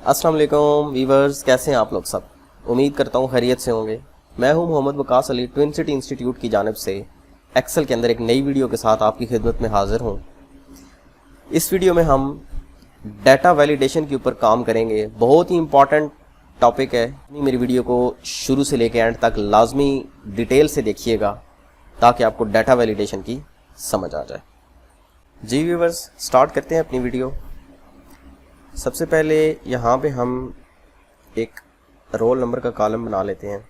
अस्सलाम वालेकुम वीवर्स, कैसे हैं आप लोग सब। उम्मीद करता हूँ खैरियत से होंगे। मैं हूँ Mohammad Waqas Ali, Twin City Institute की जानिब से एक्सेल के अंदर एक नई वीडियो के साथ आपकी खिदमत में हाजिर हूँ। इस वीडियो में हम डाटा वैलिडेशन के ऊपर काम करेंगे। बहुत ही इंपॉर्टेंट टॉपिक है। मेरी वीडियो को शुरू से लेकर एंड तक लाजमी डिटेल से देखिएगा ताकि आपको डाटा वैलिडेशन की समझ आ जाए। जी व्यूवर्स, स्टार्ट करते हैं अपनी वीडियो। सबसे पहले यहाँ पे हम एक रोल नंबर का कॉलम बना लेते हैं।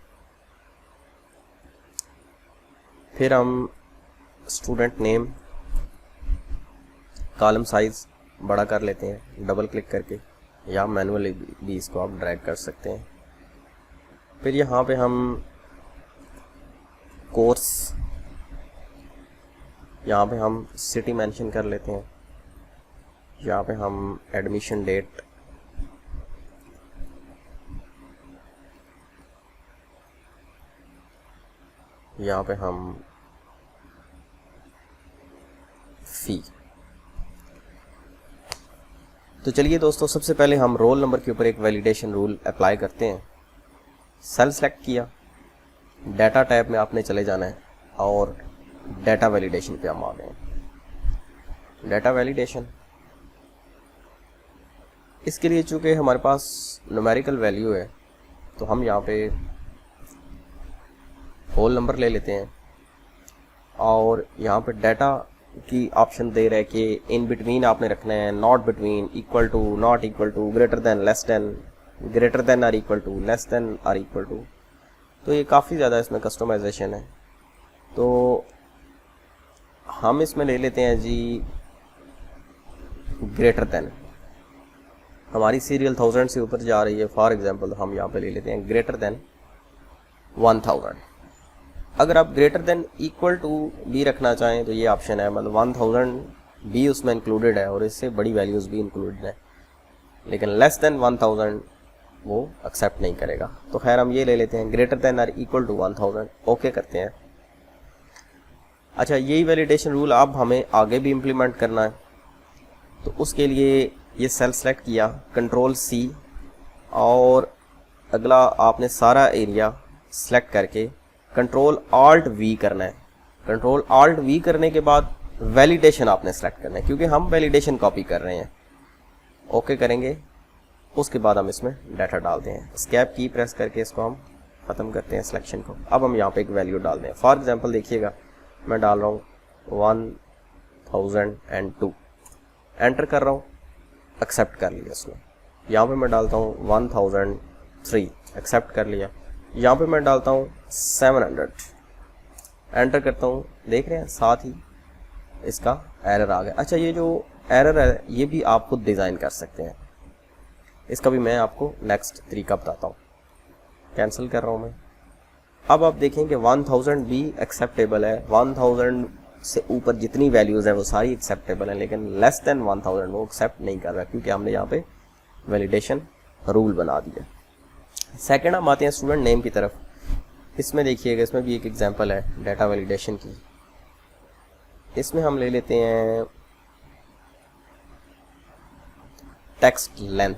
फिर हम स्टूडेंट नेम कॉलम साइज़ बड़ा कर लेते हैं डबल क्लिक करके, या मैनुअली भी इसको आप ड्रैग कर सकते हैं। फिर यहाँ पे हम कोर्स, यहाँ पे हम सिटी मेंशन कर लेते हैं। यहाँ पे हम एडमिशन डेट, यहाँ पे हम फ़ी। तो चलिए दोस्तों, सबसे पहले हम रोल नंबर के ऊपर एक वैलिडेशन रूल अप्लाई करते हैं। सेल सेलेक्ट किया, डाटा टैब में आपने चले जाना है और डाटा वैलिडेशन पे हम आ गए हैं। डाटा वैलिडेशन, इसके लिए चूँकि हमारे पास न्यूमेरिकल वैल्यू है तो हम यहाँ पे होल नंबर ले लेते हैं और यहाँ पे डाटा की ऑप्शन दे रहा है कि इन बिटवीन आपने रखना है, not between, equal to, not equal to, greater than, less than, greater than or equal to, less than or equal to. तो ये काफ़ी ज़्यादा इसमें कस्टमाइजेशन है। तो हम इसमें ले लेते हैं जी ग्रेटर देन। हमारी सीरियल 1000 से ऊपर जा रही है, फॉर एग्जांपल हम यहाँ पे ले लेते हैं ग्रेटर देन 1000। अगर आप ग्रेटर देन इक्वल टू भी रखना चाहें तो ये ऑप्शन है, मतलब 1000 भी उसमें इंक्लूडेड है और इससे बड़ी वैल्यूज़ भी इंक्लूडेड है, लेकिन लेस देन 1000 वो एक्सेप्ट नहीं करेगा। तो खैर हम ये ले लेते हैं greater than or equal to 1000, okay करते हैं। अच्छा, यही वैलिडेशन रूल अब हमें आगे भी इम्प्लीमेंट करना है। तो उसके लिए ये सेल सेलेक्ट किया, कंट्रोल सी, और अगला आपने सारा एरिया सेलेक्ट करके कंट्रोल आल्ट वी करना है। कंट्रोल आल्ट वी करने के बाद वैलिडेशन आपने सेलेक्ट करना है, क्योंकि हम वैलिडेशन कॉपी कर रहे हैं। ओके करेंगे, उसके बाद हम इसमें डाटा डालते हैं। एस्केप की प्रेस करके इसको हम ख़त्म करते हैं सिलेक्शन को। अब हम यहाँ पे एक वैल्यू डाल दें। फॉर एग्जांपल देखिएगा, मैं डाल रहा हूँ 1002, एंटर कर रहा हूँ, एक्सेप्ट कर लिया इसने। यहाँ पे मैं डालता हूँ 1003, एक्सेप्ट कर लिया। यहाँ पे मैं डालता हूँ 700, एंटर करता हूँ, देख रहे हैं साथ ही इसका एरर आ गया। अच्छा, ये जो एरर है ये भी आप खुद डिज़ाइन कर सकते हैं, इसका भी मैं आपको नेक्स्ट तरीका बताता हूँ। कैंसिल कर रहा हूँ मैं। अब आप देखें कि 1000 भी एक्सेप्टेबल है, 1000 से ऊपर जितनी वैल्यूज़ हैं वो सारी एक्सेप्टेबल हैं, लेकिन लेस देन 1000 वो एक्सेप्ट नहीं कर रहा, क्योंकि हमने यहाँ पे वैलिडेशन रूल बना दिया। सेकंड हम आते हैं स्टूडेंट नेम की तरफ। इसमें देखिएगा, इसमें भी एक एग्जांपल है डाटा वैलिडेशन की। इसमें हम ले लेते हैं टेक्स्ट लेंथ।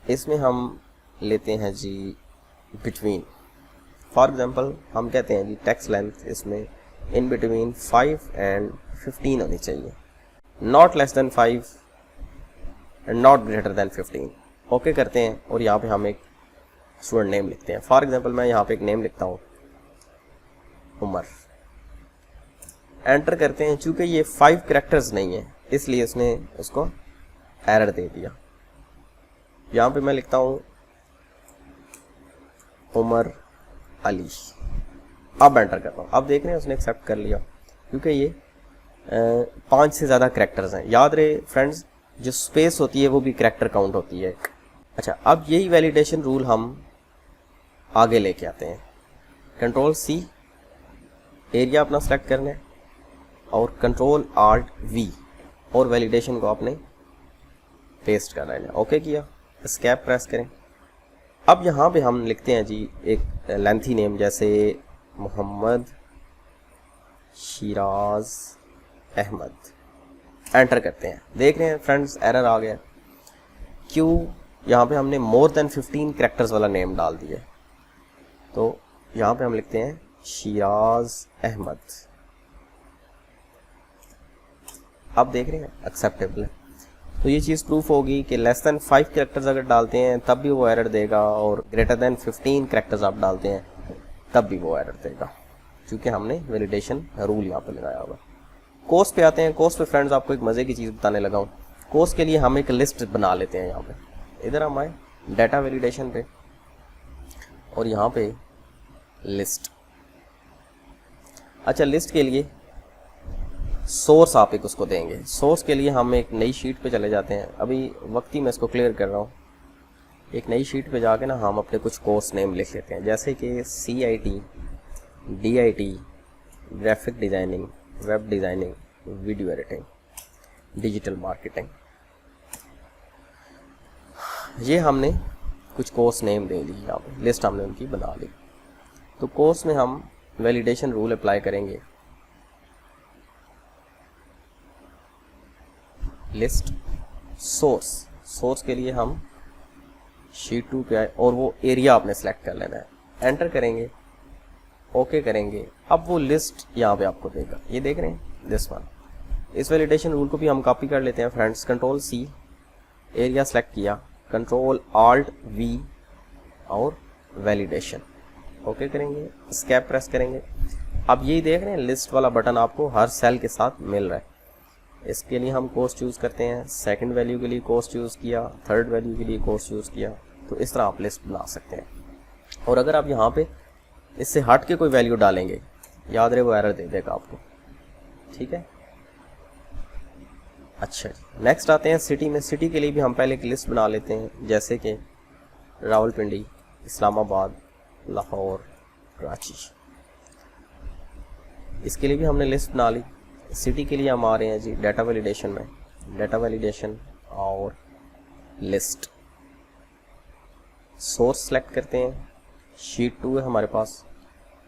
इसमें हम लेते हैं जी बिटवीन। फॉर एग्जांपल हम कहते हैं जी टेक्स्ट लेंथ इसमें इन बिटवीन 5 एंड 15 होनी चाहिए, not less than 5 and not greater than 15। Okay करते हैं और यहाँ पे हम एक स्टूडेंट नेम लिखते हैं। फॉर एग्जांपल मैं यहाँ पे एक नेम लिखता हूँ उमर, एंटर करते हैं। चूँकि ये 5 कैरेक्टर्स नहीं है इसलिए उसने उसको एरर दे दिया। यहाँ पे मैं लिखता हूँ उमर अली, अब एंटर करता हूँ। अब देख रहे हैं उसने एक्सेप्ट कर लिया, क्योंकि ये 5 से ज़्यादा कैरेक्टर्स हैं। याद रहे फ्रेंड्स, जो स्पेस होती है वो भी कैरेक्टर काउंट होती है। अच्छा, अब यही वैलिडेशन रूल हम आगे लेके आते हैं। कंट्रोल सी, एरिया अपना सेलेक्ट करना है और कंट्रोल आल्ट वी, और वैलिडेशन को आपने पेस्ट करना है। ओके किया, एस्केप प्रेस करें। अब यहाँ पे हम लिखते हैं जी एक लेंथी नेम, जैसे मोहम्मद शिराज अहमद, एंटर करते हैं, देख रहे हैं फ्रेंड्स एरर आ गया। क्यों? यहाँ पे हमने मोर देन 15 कैरेक्टर्स वाला नेम डाल दिया। तो यहाँ पे हम लिखते हैं शिराज अहमद। आप देख रहे हैं एक्सेप्टेबल है। तो ये चीज़ प्रूफ होगी कि लेस देन 5 कैरेक्टर्स अगर डालते हैं तब भी वो एरर देगा, और ग्रेटर देन 15 कैरेक्टर्स आप डालते हैं तब भी वो एरर देगा, क्योंकि हमने वैलिडेशन रूल यहाँ पे लगाया होगा। कोर्स पे आते हैं। कोर्स पे फ्रेंड्स आपको एक मज़े की चीज़ बताने लगा हूँ। कोर्स के लिए हम एक लिस्ट बना लेते हैं। यहाँ पे इधर हम आए डाटा वैलिडेशन पे, और यहाँ पे लिस्ट। अच्छा, लिस्ट के लिए सोर्स आप एक उसको देंगे। सोर्स के लिए हम एक नई शीट पे चले जाते हैं। अभी वक्त ही मैं इसको क्लियर कर रहा हूँ। एक नई शीट पे जाके ना हम अपने कुछ कोर्स नेम लिख लेते हैं, जैसे कि CIT, DIT, graphic designing, web designing, video editing, digital marketing. ये हमने कुछ कोर्स नेम दे दी, यहाँ पे लिस्ट हमने उनकी बना ली। तो कोर्स में हम वैलिडेशन रूल अप्लाई करेंगे। लिस्ट सोर्स, सोर्स के लिए हम शीट 2 पे आए और वो एरिया आपने सेलेक्ट कर लेना है। एंटर करेंगे, ओके करेंगे। अब वो लिस्ट यहाँ पे आपको देगा। ये देख रहे हैं दिस वन। इस वैलिडेशन रूल को भी हम कॉपी कर लेते हैं friends. Control C, area select किया, कंट्रोल Alt V और वैलिडेशन, ओके करेंगे, एस्केप प्रेस करेंगे। अब यही देख रहे हैं लिस्ट वाला बटन आपको हर सेल के साथ मिल रहा है। इसके लिए हम कोर्स चूज़ करते हैं। सेकंड वैल्यू के लिए कोर्स चूज़ किया, थर्ड वैल्यू के लिए कोर्स चूज़ किया। तो इस तरह आप लिस्ट बना सकते हैं। और अगर आप यहाँ पे इससे हट के कोई वैल्यू डालेंगे, याद रहे वो एरर दे देगा आपको, ठीक है। अच्छा, नेक्स्ट आते हैं सिटी में। सिटी के लिए भी हम पहले एक लिस्ट बना लेते हैं, जैसे कि रावलपिंडी, इस्लामाबाद, लाहौर, कराची। इसके लिए भी हमने लिस्ट बना ली। सिटी के लिए हम आ रहे हैं जी डाटा वैलिडेशन में, डाटा वैलिडेशन और लिस्ट। सोर्स सेलेक्ट करते हैं, शीट 2 है हमारे पास,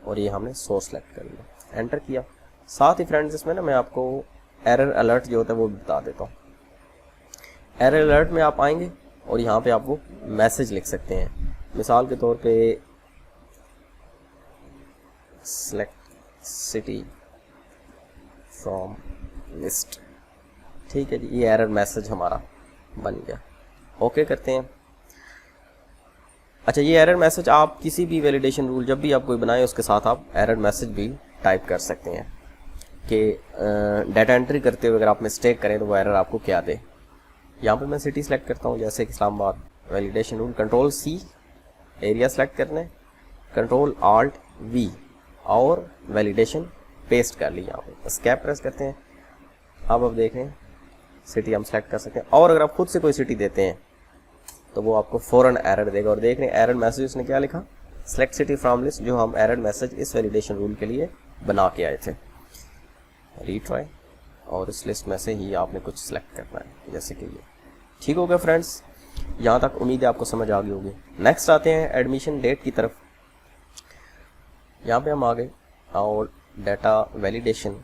और ये हमने सोर्स सेलेक्ट कर लिया, एंटर किया। साथ ही फ्रेंड्स इसमें ना मैं आपको एरर अलर्ट जो होता है वो बता देता हूँ। एरर अलर्ट में आप आएंगे और यहाँ पे आप वो मैसेज लिख सकते हैं। मिसाल के तौर पे सेलेक्ट सिटी फ्रॉम लिस्ट, ठीक है जी। ये एरर मैसेज हमारा बन गया, ओके करते हैं। अच्छा, ये एरर मैसेज आप किसी भी वैलिडेशन रूल जब भी आप कोई बनाए उसके साथ आप एरर मैसेज भी टाइप कर सकते हैं कि डाटा एंट्री करते हुए अगर आप मिस्टेक करें तो वो एरर आपको क्या दे। यहाँ पे मैं सिटी सेलेक्ट करता हूँ, जैसे कि Islamabad. Validation rule control C, area select करना है, कंट्रोल Alt V और वैलिडेशन पेस्ट कर ली। यहाँ पे एस्केप प्रेस करते हैं। अब देख रहे हैं सिटी हम सेलेक्ट कर सकते हैं। और अगर आप खुद से कोई सिटी देते हैं तो वो आपको फ़ौरन एरर देगा। और देख रहे हैं एरर मैसेज उसने क्या लिखा, सेलेक्ट सिटी फ्रॉम लिस्ट, जो हम एरर मैसेज इस वैलिडेशन रूल के लिए बना के आए थे। रीट्राई, और इस लिस्ट में से ही आपने कुछ सेलेक्ट करना है, जैसे कि ये। ठीक हो गया फ्रेंड्स, यहाँ तक उम्मीद है आपको समझ आ गई होगी। नेक्स्ट आते हैं एडमिशन डेट की तरफ। यहाँ पे हम आ गए और डाटा वैलिडेशन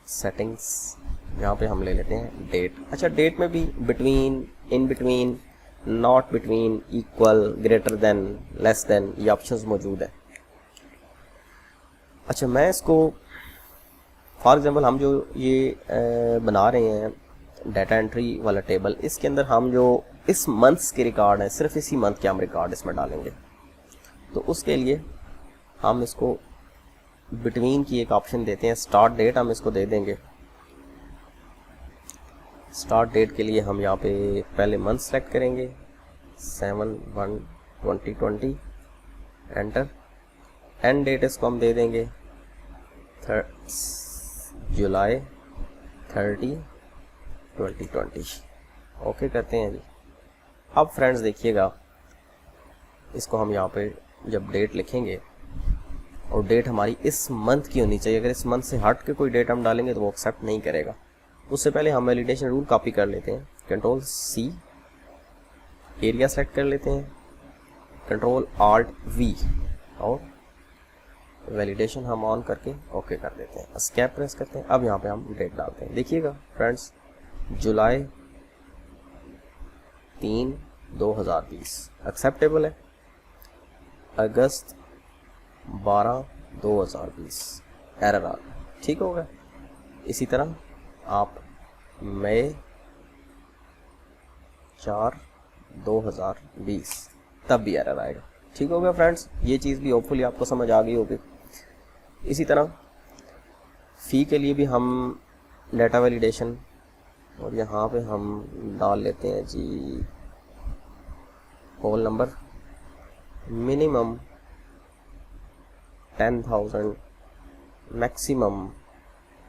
सेटिंग्स, यहाँ पे हम ले लेते हैं डेट। अच्छा, डेट में भी between, in between, not between, equal, greater than, less then, ये ऑप्शंस मौजूद है। अच्छा, मैं इसको फॉर एग्जांपल हम जो ये बना रहे हैं डाटा एंट्री वाला टेबल, इसके अंदर हम जो इस मंथ्स के रिकॉर्ड हैं, सिर्फ इसी मंथ के हम रिकॉर्ड इसमें डालेंगे। तो उसके लिए हम इसको बिटवीन की एक ऑप्शन देते हैं। स्टार्ट डेट हम इसको दे देंगे। स्टार्ट डेट के लिए हम यहाँ पे पहले मंथ सेलेक्ट करेंगे, 7/1/2020, एंटर। एंड डेट इसको हम दे देंगे जुलाई 30, 2020, ओके करते हैं जी। अब फ्रेंड्स देखिएगा, इसको हम यहाँ पे जब डेट लिखेंगे और डेट हमारी इस मंथ की होनी चाहिए। अगर इस मंथ से हट के कोई डेट हम डालेंगे तो वो एक्सेप्ट नहीं करेगा। उससे पहले हम वैलिडेशन रूल कॉपी कर लेते हैं। कंट्रोल C, एरिया सेलेक्ट कर लेते हैं, कंट्रोल Alt V और वैलिडेशन हम ऑन करके ओके कर देते हैं। एस्केप प्रेस करते हैं। अब यहाँ पे हम डेट डालते हैं। देखिएगा फ्रेंड्स, जुलाई 3, 2020 एक्सेप्टेबल है। अगस्त 12, 2020 एरर आ गया, ठीक होगा। इसी तरह आप मई 4, 2020 तब भी एरर आएगा, ठीक हो गया फ्रेंड्स। ये चीज़ भी होपफुली आपको समझ आ गई होगी। इसी तरह फ़ी के लिए भी हम डाटा वैलिडेशन, और यहाँ पे हम डाल लेते हैं जी whole number, minimum 10,000, maximum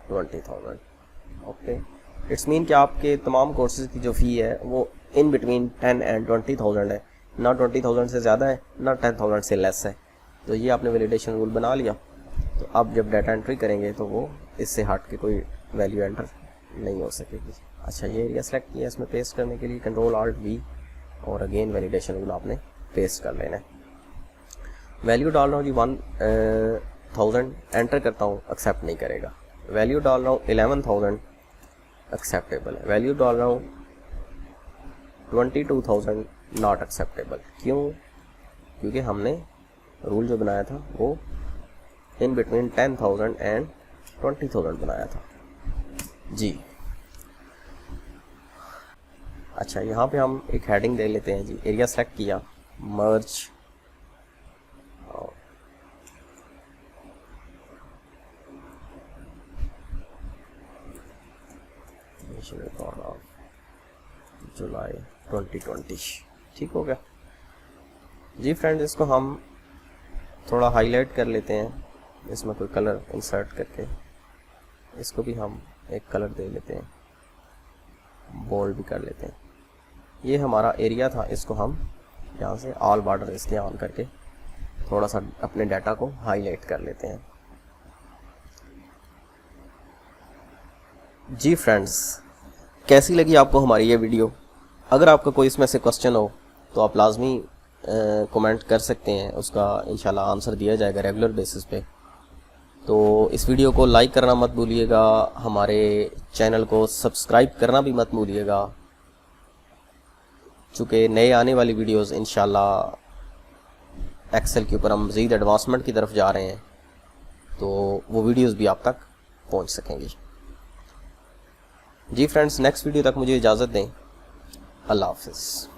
20,000। Okay, it's mean कि आपके तमाम कोर्सेज़ की जो फ़ी है वो इन बिटवीन 10 एंड 20,000 है, ना 20,000 से ज़्यादा है ना 10,000 से लेस है। तो ये आपने वैलिडेशन रूल बना लिया। तो अब जब डाटा एंट्री करेंगे तो वो इससे हट के कोई वैल्यू एंटर नहीं हो सकेगी। अच्छा, ये एरिया सेलेक्ट किया, इसमें पेस्ट करने के लिए Ctrl+Alt+V और अगेन वैलिडेशन रूल आपने पेस्ट कर लेना है। वैल्यू डाल रहा हूँ जी 1,000, एंटर करता हूँ, एक्सेप्ट नहीं करेगा। वैल्यू डाल रहा हूँ 11,000, एक्सेप्टेबल है। वैल्यू डाल रहा हूँ 22,000, नॉट एक्सेप्टेबल। क्यों? क्योंकि हमने रूल जो बनाया था वो इन बिटवीन 10,000 एंड 20,000 बनाया था जी। अच्छा, यहाँ पे हम एक हेडिंग दे लेते हैं जी। एरिया सेलेक्ट किया, मर्ज, जुलाई 2020, ठीक हो गया जी फ्रेंड्स। इसको हम थोड़ा हाईलाइट कर लेते हैं, इसमें कोई कलर इंसर्ट करके इसको भी हम एक कलर दे लेते हैं, बोल्ड भी कर लेते हैं। ये हमारा एरिया था, इसको हम यहाँ से ऑल बॉर्डर इसके ऑन करके थोड़ा सा अपने डाटा को हाईलाइट कर लेते हैं जी। फ्रेंड्स, कैसी लगी आपको हमारी ये वीडियो? अगर आपका कोई इसमें से क्वेश्चन हो तो आप लाजमी कमेंट कर सकते हैं, उसका इंशाल्लाह आंसर दिया जाएगा रेगुलर बेसिस पे। तो इस वीडियो को लाइक करना मत भूलिएगा, हमारे चैनल को सब्सक्राइब करना भी मत भूलिएगा, चूँकि नए आने वाली वीडियोस इंशाल्लाह एक्सेल के ऊपर हम मज़ीद एडवांसमेंट की तरफ जा रहे हैं, तो वो वीडियोस भी आप तक पहुंच सकेंगी जी। फ्रेंड्स, नेक्स्ट वीडियो तक मुझे इजाज़त दें। अल्लाह हाफ़िज़।